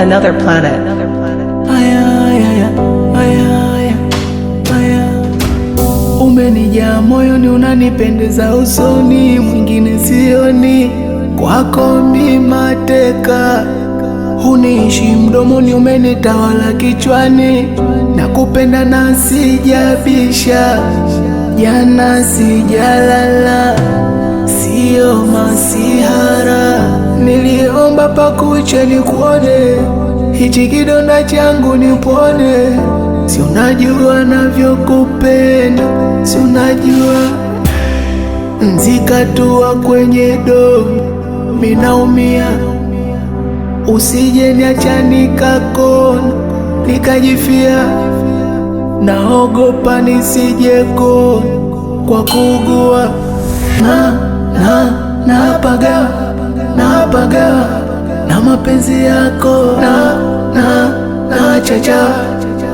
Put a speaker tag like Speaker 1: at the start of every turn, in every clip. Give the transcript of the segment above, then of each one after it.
Speaker 1: another planet.
Speaker 2: Umenijaa moyoni, unanipendeza usoni, mwingine sioni, kwako mimi mateka. Huniishi mdomoni, umenitawala kichwani, nakupenda na sijabisha, jana sijalala, sio masihara. Niliomba pakucha nikuone, hichi kidonda changu nipone. Si unajua navyokupenda, si unajua nzikatua kwenye domo, minaumia. Usije niacha nikakona, nikajifia. Naogopa nisije kona kwa kuugua. Napaga na mapenzi yako,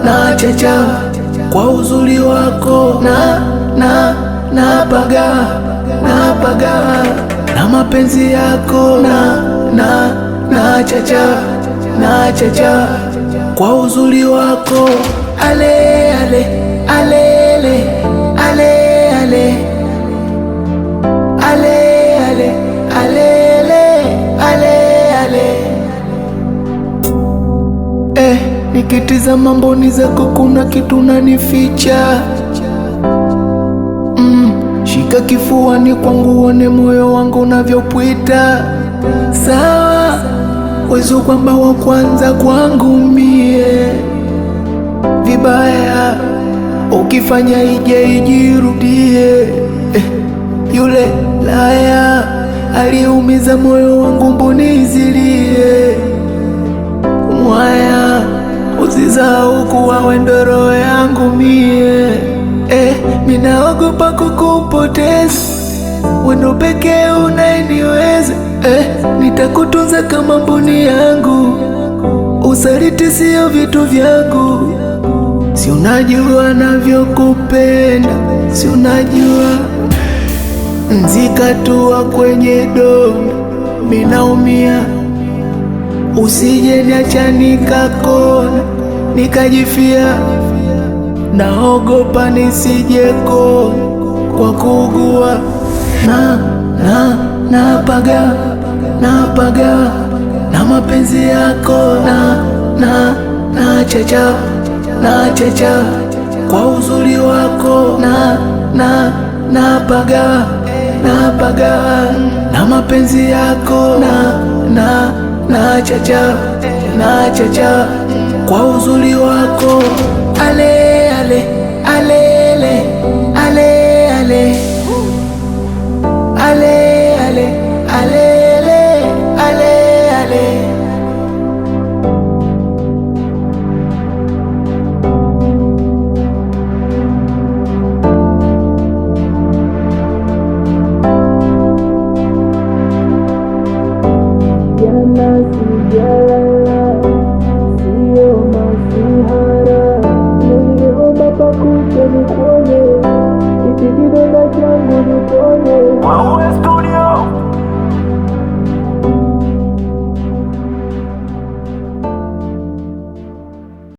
Speaker 2: nachacha kwa uzuri wako, napaga na mapenzi yako, nachacha kwa uzuri wako. Ale ale alele ale ale ale ale alele ale ale. Nikitizama mboni zako kuna kitu nanificha. Shika kifuani kwangu uone moyo wangu unavyopwita. Sawa, wezo kwamba wa kwanza kwangu mie. Vibaya ukifanya ije ijirudie. Yule laya aliumiza moyo wangu, mboni zilie. Mwaya usisahau kuwa wendo roho yangu mie. Minaogopa kukupoteza, wendo pekee unayeniweza. Nitakutunza kama mboni yangu, usaliti sio vitu vyangu. Si unajua navyokupenda, si unajua nzikatua kwenye domo, minaumia. Usije niacha nikakona, nikajifia. Naogopa nisije kona kwa kuugua. Napaga na mapenzi yako, nachacha kwa uzuri wako, napaga na mapenzi yako, nachacha kwa uzuri wako. Ale ale alele ale ale ale ale alele ale ale. Jana sijalala, sio masihara. Niliomba pakucha nikuone, hichi kidonda changu nipone.